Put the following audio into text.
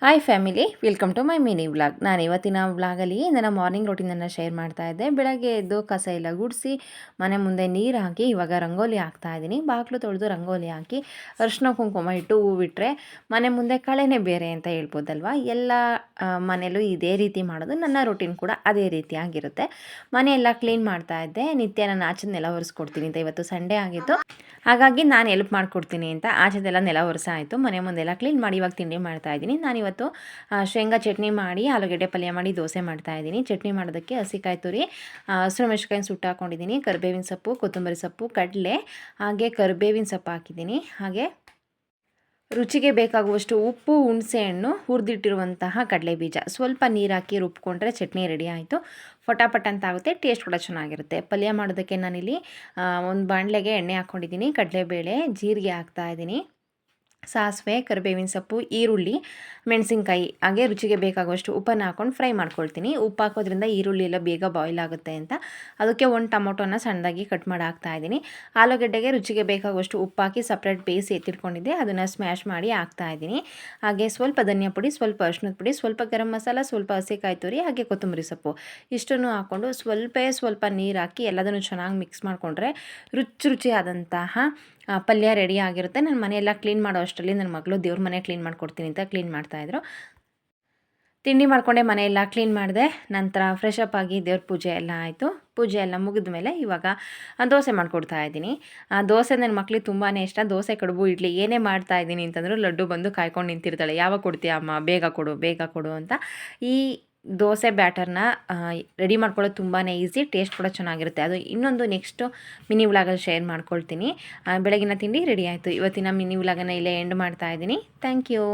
Hi family, welcome to my mini vlog. ನಾನು ಇವತ್ತಿನ ವ್ಲಾಗಲ್ಲಿ ನನ್ನ ಮಾರ್ನಿಂಗ್ ರೂಟೀನನ್ನು ಶೇರ್ ಮಾಡ್ತಾ ಇದ್ದೆ. ಬೆಳಗ್ಗೆ ಎದ್ದು ಕಸ ಎಲ್ಲ ಗುಡಿಸಿ ಮನೆ ಮುಂದೆ ನೀರು ಹಾಕಿ ಇವಾಗ ರಂಗೋಲಿ ಹಾಕ್ತಾ ಇದ್ದೀನಿ. ಬಾಗಿಲು ತೊಳೆದು ರಂಗೋಲಿ ಹಾಕಿ ಅರಿಶಿನ ಕುಂಕುಮ ಇಟ್ಟು ಹೂ ಬಿಟ್ಟರೆ ಮನೆ ಮುಂದೆ ಕಳೆನೇ ಬೇರೆ ಅಂತ ಹೇಳ್ಬೋದಲ್ವ. ಎಲ್ಲ ಮನೇಲೂ ಇದೇ ರೀತಿ ಮಾಡೋದು. ನನ್ನ ರೂಟೀನ್ ಕೂಡ ಅದೇ ರೀತಿಯಾಗಿರುತ್ತೆ. ಮನೆಯೆಲ್ಲ ಕ್ಲೀನ್ ಮಾಡ್ತಾ ಇದ್ದೆ. ನಿತ್ಯ ನಾನು ಆಚೆನೆಲ್ಲ ಒರೆಸ್ಕೊಡ್ತೀನಿ ಅಂತ. ಇವತ್ತು ಸಂಡೇ ಆಗಿತ್ತು, ಹಾಗಾಗಿ ನಾನು ಹೆಲ್ಪ್ ಮಾಡಿಕೊಡ್ತೀನಿ ಅಂತ ಆಚೆದೆಲ್ಲ ನೆಲ ಒರೆಸಾಯಿತು. ಮನೆ ಮುಂದೆಲ್ಲ ಕ್ಲೀನ್ ಮಾಡಿ ಇವಾಗ ತಿಂಡಿ ಮಾಡ್ತಾಯಿದ್ದೀನಿ. ನಾನಿವತ್ತು ಶೇಂಗಾ ಚಟ್ನಿ ಮಾಡಿ ಆಲೂಗಡ್ಡೆ ಪಲ್ಯ ಮಾಡಿ ದೋಸೆ ಮಾಡ್ತಾಯಿದ್ದೀನಿ. ಚಟ್ನಿ ಮಾಡೋದಕ್ಕೆ ಹಸಿಕಾಯಿ ತುರಿ, ಹಸಿರು ಮೆಣಸಿನ್ಕಾಯಿ ಸುಟ್ಟು ಹಾಕ್ಕೊಂಡಿದ್ದೀನಿ, ಕರಿಬೇವಿನ ಸೊಪ್ಪು, ಕೊತ್ತಂಬರಿ ಸೊಪ್ಪು, ಕಡಲೆ, ಹಾಗೆ ಕರಿಬೇವಿನ ಸೊಪ್ಪು ಹಾಕಿದ್ದೀನಿ. ಹಾಗೆ ರುಚಿಗೆ ಬೇಕಾಗುವಷ್ಟು ಉಪ್ಪು, ಹುಣಸೆಹಣ್ಣು, ಹುರಿದಿಟ್ಟಿರುವಂತಹ ಕಡಲೆ ಬೀಜ, ಸ್ವಲ್ಪ ನೀರು ಹಾಕಿ ರುಬ್ಕೊಂಡ್ರೆ ಚಟ್ನಿ ರೆಡಿ ಆಯಿತು. ಫಟಾಫಟ್ ಅಂತ ಆಗುತ್ತೆ, ಟೇಸ್ಟ್ ಕೂಡ ಚೆನ್ನಾಗಿರುತ್ತೆ. ಪಲ್ಯ ಮಾಡೋದಕ್ಕೆ ನಾನಿಲ್ಲಿ ಒಂದು ಬಾಣಲೆಗೆ ಎಣ್ಣೆ ಹಾಕ್ಕೊಂಡಿದ್ದೀನಿ. ಕಡಲೆಬೇಳೆ, ಜೀರಿಗೆ ಹಾಕ್ತಾಯಿದ್ದೀನಿ, ಸಾಸಿವೆ, ಕರಿಬೇವಿನ ಸೊಪ್ಪು, ಈರುಳ್ಳಿ, ಮೆಣಸಿನ್ಕಾಯಿ, ಹಾಗೆ ರುಚಿಗೆ ಬೇಕಾಗುವಷ್ಟು ಉಪ್ಪನ್ನು ಹಾಕ್ಕೊಂಡು ಫ್ರೈ ಮಾಡ್ಕೊಳ್ತೀನಿ. ಉಪ್ಪು ಹಾಕೋದ್ರಿಂದ ಈರುಳ್ಳಿ ಎಲ್ಲ ಬೇಗ ಬಾಯ್ಲ್ ಆಗುತ್ತೆ ಅಂತ. ಅದಕ್ಕೆ ಒಂದು ಟೊಮೊಟೊನ ಸಣ್ಣದಾಗಿ ಕಟ್ ಮಾಡಿ ಹಾಕ್ತಾಯಿದ್ದೀನಿ. ಆಲೂಗಡ್ಡೆಗೆ ರುಚಿಗೆ ಬೇಕಾಗುವಷ್ಟು ಉಪ್ಪು ಹಾಕಿ ಸಪ್ರೇಟ್ ಬೇಯಿಸಿ ಎತ್ತಿಟ್ಕೊಂಡಿದ್ದೆ, ಅದನ್ನು ಸ್ಮ್ಯಾಶ್ ಮಾಡಿ ಹಾಕ್ತಾಯಿದ್ದೀನಿ. ಹಾಗೆ ಸ್ವಲ್ಪ ಧನಿಯಾ ಪುಡಿ, ಸ್ವಲ್ಪ ಅರಿಶಿನದ ಪುಡಿ, ಸ್ವಲ್ಪ ಗರಂ ಮಸಾಲ, ಸ್ವಲ್ಪ ಹಸಿಕಾಯಿ ತುರಿ, ಹಾಗೆ ಕೊತ್ತಂಬರಿ ಸೊಪ್ಪು ಇಷ್ಟನ್ನು ಹಾಕ್ಕೊಂಡು ಸ್ವಲ್ಪ ನೀರು ಹಾಕಿ ಎಲ್ಲದನ್ನು ಚೆನ್ನಾಗಿ ಮಿಕ್ಸ್ ಮಾಡಿಕೊಂಡ್ರೆ ರುಚಿಯಾದಂತಹ ಪಲ್ಯ ರೆಡಿ ಆಗಿರುತ್ತೆ. ನನ್ನ ಮನೆಯೆಲ್ಲ ಕ್ಲೀನ್ ಮಾಡೋ ಅಷ್ಟರಲ್ಲಿ ನನ್ನ ಮಗಳು ದೇವ್ರ ಮನೆ ಕ್ಲೀನ್ ಮಾಡ್ಕೊಡ್ತೀನಿ ಅಂತ ಕ್ಲೀನ್ ಮಾಡ್ತಾಯಿದ್ರು. ತಿಂಡಿ ಮಾಡಿಕೊಂಡೆ ಮನೆಯೆಲ್ಲ ಕ್ಲೀನ್ ಮಾಡಿದೆ. ನಂತರ ಫ್ರೆಶ್ ಅಪ್ ಆಗಿ ದೇವ್ರ ಪೂಜೆ ಎಲ್ಲ ಆಯಿತು. ಪೂಜೆ ಎಲ್ಲ ಮುಗಿದ ಮೇಲೆ ಇವಾಗ ದೋಸೆ ಮಾಡಿಕೊಡ್ತಾ ಇದ್ದೀನಿ. ದೋಸೆ ನನ್ನ ಮಕ್ಳಿಗೆ ತುಂಬಾ ಇಷ್ಟ. ದೋಸೆ, ಕಡುಬು, ಇಡ್ಲಿ ಏನೇ ಮಾಡ್ತಾಯಿದ್ದೀನಿ ಅಂತಂದರೂ ಲಡ್ಡು ಬಂದು ಕಾಯ್ಕೊಂಡು ನಿಂತಿರ್ತಾಳೆ. ಯಾವಾಗ ಕೊಡ್ತೀಯ ಅಮ್ಮ, ಬೇಗ ಕೊಡು ಅಂತ. ಈ ದೋಸೆ ಬ್ಯಾಟರ್ನ ರೆಡಿ ಮಾಡ್ಕೊಳ್ಳೋದು ತುಂಬಾ ಈಸಿ, ಟೇಸ್ಟ್ ಕೂಡ ಚೆನ್ನಾಗಿರುತ್ತೆ. ಅದು ಇನ್ನೊಂದು ನೆಕ್ಸ್ಟು ಮಿನಿ ವ್ಲಾಗಲ್ಲಿ ಶೇರ್ ಮಾಡ್ಕೊಳ್ತೀನಿ. ಬೆಳಗಿನ ತಿಂಡಿ ರೆಡಿ ಆಯಿತು. ಇವತ್ತಿನ ಮಿನಿ ವ್ಲಾಗನ್ನು ಇಲ್ಲೇ ಎಂಡ್ ಮಾಡ್ತಾ ಇದ್ದೀನಿ. Thank you.